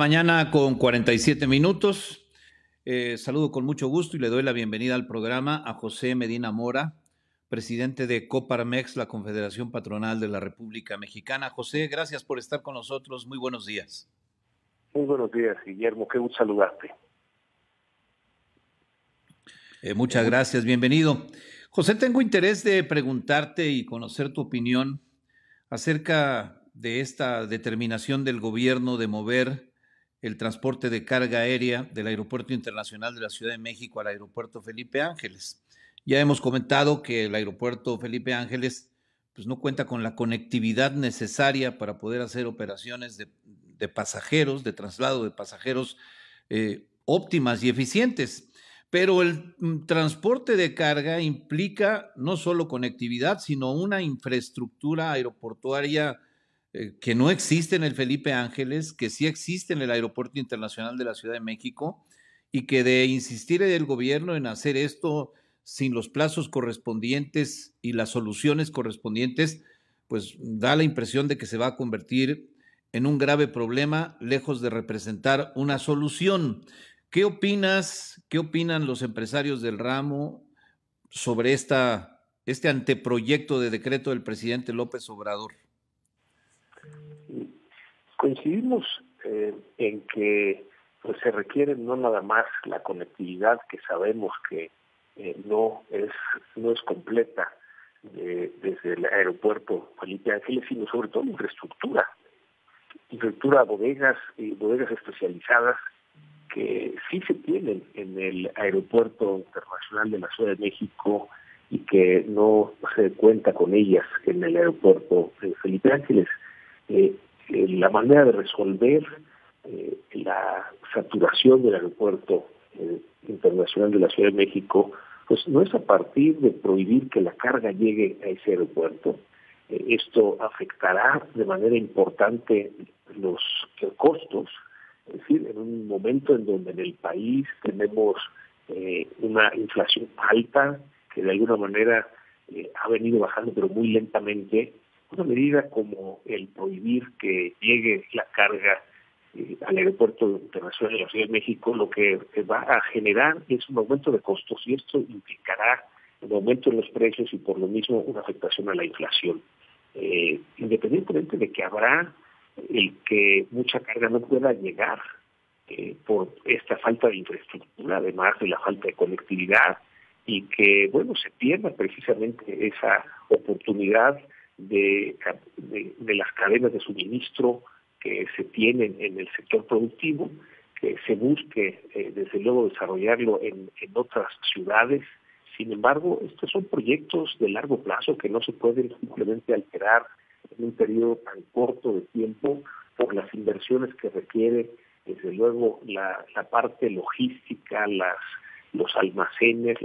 Mañana con 47 minutos. Saludo con mucho gusto y le doy la bienvenida al programa a José Medina Mora, presidente de Coparmex, la Confederación Patronal de la República Mexicana. José, gracias por estar con nosotros. Muy buenos días. Muy buenos días, Guillermo. Qué gusto saludarte. Muchas gracias. Bienvenido. José, tengo interés de preguntarte y conocer tu opinión acerca de esta determinación del gobierno de mover el transporte de carga aérea del Aeropuerto Internacional de la Ciudad de México al Aeropuerto Felipe Ángeles. Ya hemos comentado que el Aeropuerto Felipe Ángeles pues, no cuenta con la conectividad necesaria para poder hacer operaciones de pasajeros, de traslado de pasajeros óptimas y eficientes. Pero el transporte de carga implica no solo conectividad, sino una infraestructura aeroportuaria que no existe en el Felipe Ángeles, que sí existe en el Aeropuerto Internacional de la Ciudad de México, y que de insistir el gobierno en hacer esto sin los plazos correspondientes y las soluciones correspondientes, pues da la impresión de que se va a convertir en un grave problema, lejos de representar una solución. ¿Qué opinas? ¿Qué opinan los empresarios del ramo sobre este anteproyecto de decreto del presidente López Obrador? Coincidimos en que pues, se requiere no nada más la conectividad, que sabemos que no es completa desde el aeropuerto Felipe Ángeles, sino sobre todo infraestructura, bodegas y bodegas especializadas que sí se tienen en el Aeropuerto Internacional de la Ciudad de México y que no se cuenta con ellas en el aeropuerto Felipe Ángeles. La manera de resolver la saturación del Aeropuerto Internacional de la Ciudad de México pues no es a partir de prohibir que la carga llegue a ese aeropuerto. Esto afectará de manera importante los costos. Es decir, en un momento en donde en el país tenemos una inflación alta que de alguna manera ha venido bajando pero muy lentamente, una medida como el prohibir que llegue la carga al Aeropuerto Internacional de la Ciudad de México, lo que va a generar es un aumento de costos y esto implicará un aumento en los precios y por lo mismo una afectación a la inflación. Independientemente de que habrá el que mucha carga no pueda llegar por esta falta de infraestructura, además de la falta de conectividad, y que, bueno, se pierda precisamente esa oportunidad de las cadenas de suministro que se tienen en el sector productivo, que se busque, desde luego, desarrollarlo en otras ciudades. Sin embargo, estos son proyectos de largo plazo que no se pueden simplemente alterar en un periodo tan corto de tiempo por las inversiones que requiere, desde luego, la parte logística, los almacenes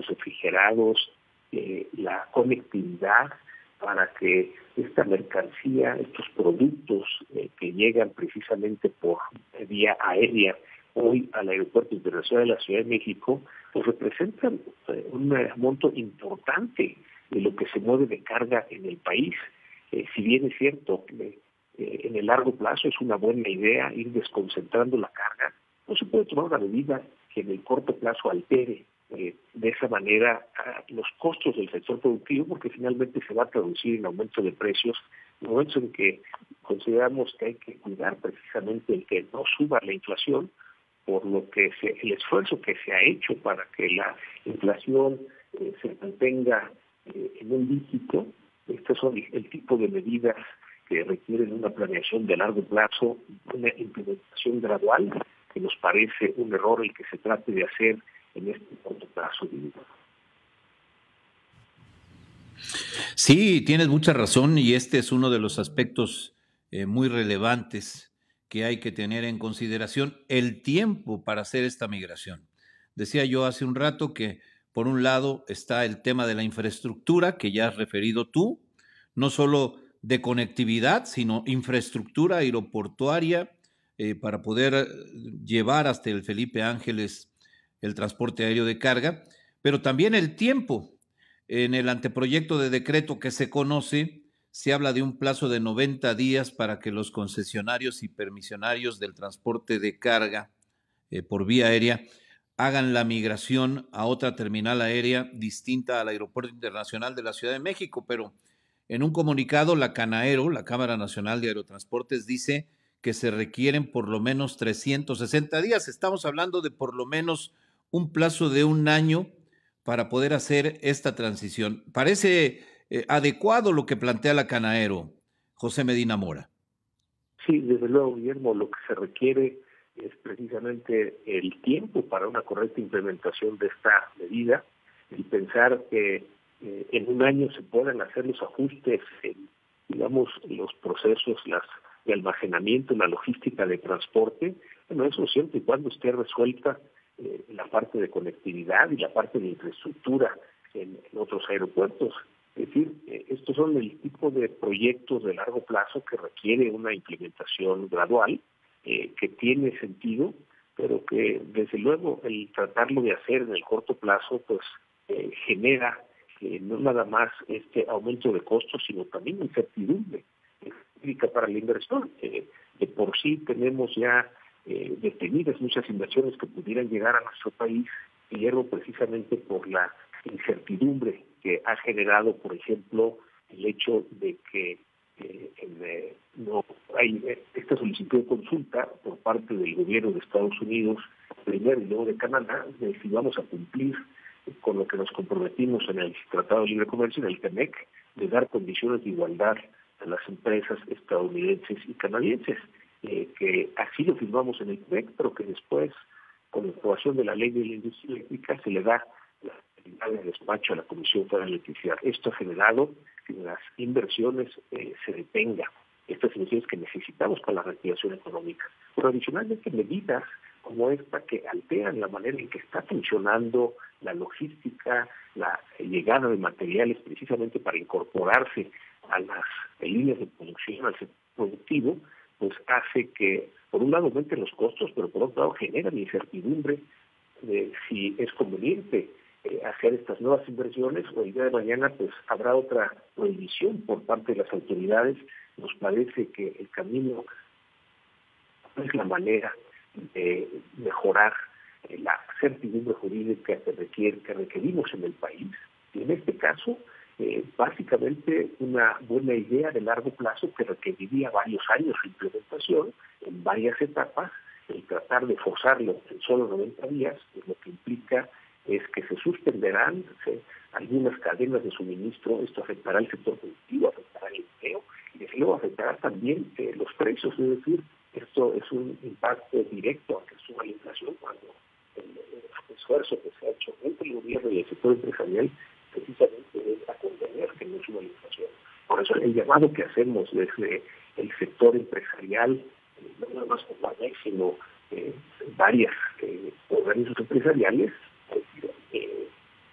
refrigerados, la conectividad para que esta mercancía, estos productos que llegan precisamente por vía aérea hoy al Aeropuerto Internacional de la Ciudad de México, pues representan un monto importante de lo que se mueve de carga en el país. Si bien es cierto que en el largo plazo es una buena idea ir desconcentrando la carga, no se puede tomar una medida que en el corto plazo altere de esa manera los costos del sector productivo, porque finalmente se va a traducir en aumento de precios, en momentos en que consideramos que hay que cuidar precisamente el que no suba la inflación, por lo que el esfuerzo que se ha hecho para que la inflación se mantenga en un dígito. Estos son el tipo de medidas que requieren una planeación de largo plazo, una implementación gradual, que nos parece un error el que se trate de hacer en este corto plazo. Sí, tienes mucha razón y este es uno de los aspectos muy relevantes que hay que tener en consideración, el tiempo para hacer esta migración. Decía yo hace un rato que por un lado está el tema de la infraestructura que ya has referido tú, no solo de conectividad, sino infraestructura aeroportuaria para poder llevar hasta el Felipe Ángeles el transporte aéreo de carga, pero también el tiempo. En el anteproyecto de decreto que se conoce, se habla de un plazo de 90 días para que los concesionarios y permisionarios del transporte de carga por vía aérea hagan la migración a otra terminal aérea distinta al Aeropuerto Internacional de la Ciudad de México, pero en un comunicado la Canaero, la Cámara Nacional de Aerotransportes, dice que se requieren por lo menos 360 días. Estamos hablando de por lo menos un plazo de un año para poder hacer esta transición. Parece adecuado lo que plantea la Canaero, José Medina Mora. Sí, desde luego, Guillermo, lo que se requiere es precisamente el tiempo para una correcta implementación de esta medida, y pensar que en un año se pueden hacer los ajustes en, digamos, los procesos, las de almacenamiento, la logística de transporte. Bueno, eso siempre y cuando esté resuelta la parte de conectividad y la parte de infraestructura en otros aeropuertos. Es decir, estos son el tipo de proyectos de largo plazo que requiere una implementación gradual, que tiene sentido, pero que desde luego el tratarlo de hacer en el corto plazo pues genera no nada más este aumento de costos, sino también incertidumbre para la inversión. De por sí tenemos ya detenidas muchas inversiones que pudieran llegar a nuestro país, Guillermo, precisamente por la incertidumbre que ha generado, por ejemplo, el hecho de que no hay esta solicitud de consulta por parte del gobierno de Estados Unidos, primero y luego de Canadá, de si vamos a cumplir con lo que nos comprometimos en el Tratado de Libre Comercio, en el TEMEC, de dar condiciones de igualdad a las empresas estadounidenses y canadienses, que así lo firmamos en el TEMEC, pero que después, con la aprobación de la ley de la industria eléctrica, se le da la de despacho a la Comisión Federal de Electricidad. Esto ha generado que las inversiones se detengan, estas inversiones que necesitamos para la reactivación económica. Pero adicionalmente medidas como esta que alteran la manera en que está funcionando la logística, la llegada de materiales precisamente para incorporarse a las líneas de producción, al sector productivo, pues hace que, por un lado, aumenten los costos, pero por otro lado generan incertidumbre de si es conveniente hacer estas nuevas inversiones, o el día de mañana pues habrá otra prohibición por parte de las autoridades. Nos parece que el camino es la manera de mejorar la certidumbre jurídica que requerimos en el país, y en este caso básicamente una buena idea de largo plazo que requeriría varios años de implementación en varias etapas. El tratar de forzarlo en solo 90 días, pues lo que implica es que se suspenderán algunas cadenas de suministro. Esto afectará al sector productivo, afectará el empleo y desde luego afectará también los precios. Es decir, esto es un impacto directo a que suba la inflación, cuando el esfuerzo que se ha hecho entre el gobierno y el sector empresarial precisamente es a contener que no suba la inflación. Por eso el llamado que hacemos desde el sector empresarial, no nada más por la ley, sino varias organismos empresariales,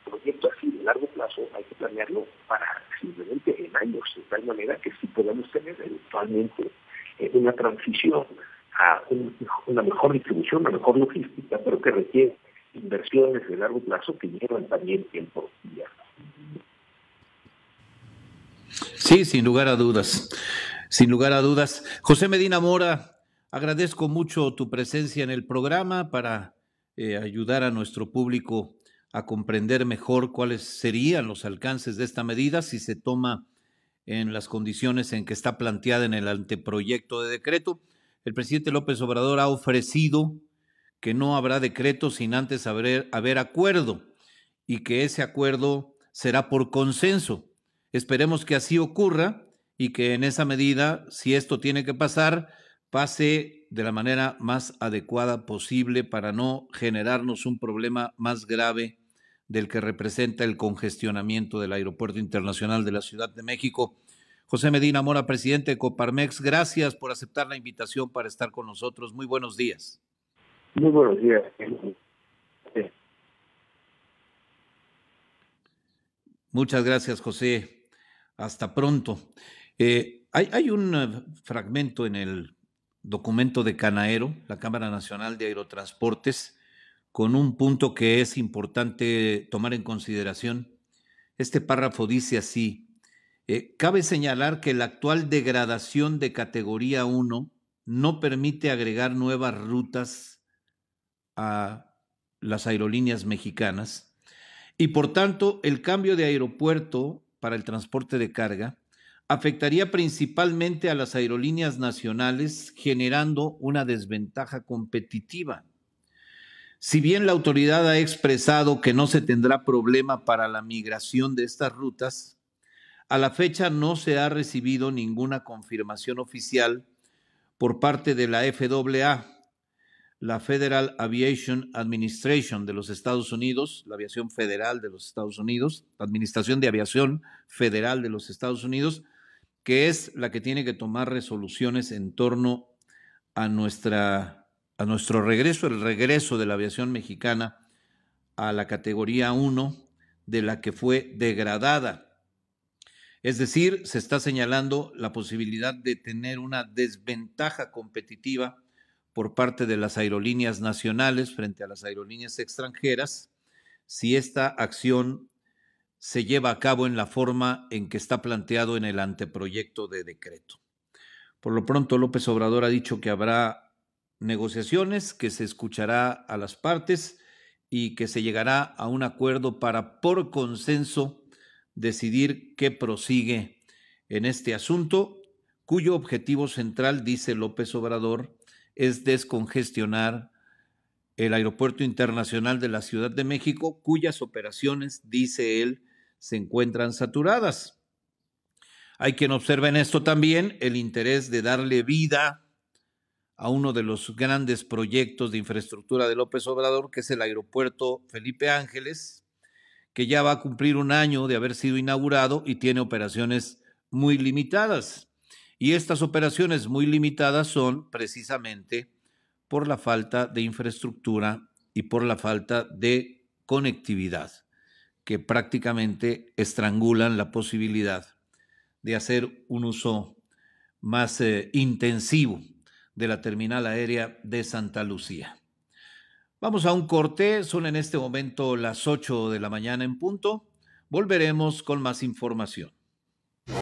proyectos así de largo plazo hay que planearlo para simplemente en años, de tal manera que sí podamos tener eventualmente una transición a una mejor distribución, una mejor logística, pero que requiere inversiones de largo plazo que llevan también tiempo. Sí, sin lugar a dudas. Sin lugar a dudas. José Medina Mora, agradezco mucho tu presencia en el programa para ayudar a nuestro público a comprender mejor cuáles serían los alcances de esta medida si se toma en las condiciones en que está planteada en el anteproyecto de decreto. El presidente López Obrador ha ofrecido que no habrá decreto sin antes haber acuerdo, y que ese acuerdo será por consenso. Esperemos que así ocurra y que en esa medida, si esto tiene que pasar, pase de la manera más adecuada posible para no generarnos un problema más grave del que representa el congestionamiento del Aeropuerto Internacional de la Ciudad de México. José Medina Mora, presidente de Coparmex, gracias por aceptar la invitación para estar con nosotros. Muy buenos días. Muy buenos días. Muchas gracias, José. Hasta pronto. Hay un fragmento en el documento de Canaero, la Cámara Nacional de Aerotransportes, con un punto que es importante tomar en consideración. Este párrafo dice así: Cabe señalar que la actual degradación de categoría 1 no permite agregar nuevas rutas a las aerolíneas mexicanas y por tanto el cambio de aeropuerto para el transporte de carga afectaría principalmente a las aerolíneas nacionales, generando una desventaja competitiva. Si bien la autoridad ha expresado que no se tendrá problema para la migración de estas rutas, a la fecha no se ha recibido ninguna confirmación oficial por parte de la FAA, la Federal Aviation Administration de los Estados Unidos, la aviación federal de los Estados Unidos, la Administración de Aviación Federal de los Estados Unidos, que es la que tiene que tomar resoluciones en torno a nuestro regreso, el regreso de la aviación mexicana a la categoría 1 de la que fue degradada. Es decir, se está señalando la posibilidad de tener una desventaja competitiva por parte de las aerolíneas nacionales frente a las aerolíneas extranjeras si esta acción se lleva a cabo en la forma en que está planteado en el anteproyecto de decreto. Por lo pronto, López Obrador ha dicho que habrá negociaciones, que se escuchará a las partes y que se llegará a un acuerdo para, por consenso, decidir qué prosigue en este asunto, cuyo objetivo central, dice López Obrador, es descongestionar el Aeropuerto Internacional de la Ciudad de México, cuyas operaciones, dice él, se encuentran saturadas. Hay quien observa en esto también el interés de darle vida a uno de los grandes proyectos de infraestructura de López Obrador, que es el Aeropuerto Felipe Ángeles, que ya va a cumplir un año de haber sido inaugurado y tiene operaciones muy limitadas. Y estas operaciones muy limitadas son precisamente por la falta de infraestructura y por la falta de conectividad, que prácticamente estrangulan la posibilidad de hacer un uso más intensivo de la terminal aérea de Santa Lucía. Vamos a un corte, son en este momento las 8 de la mañana en punto. Volveremos con más información.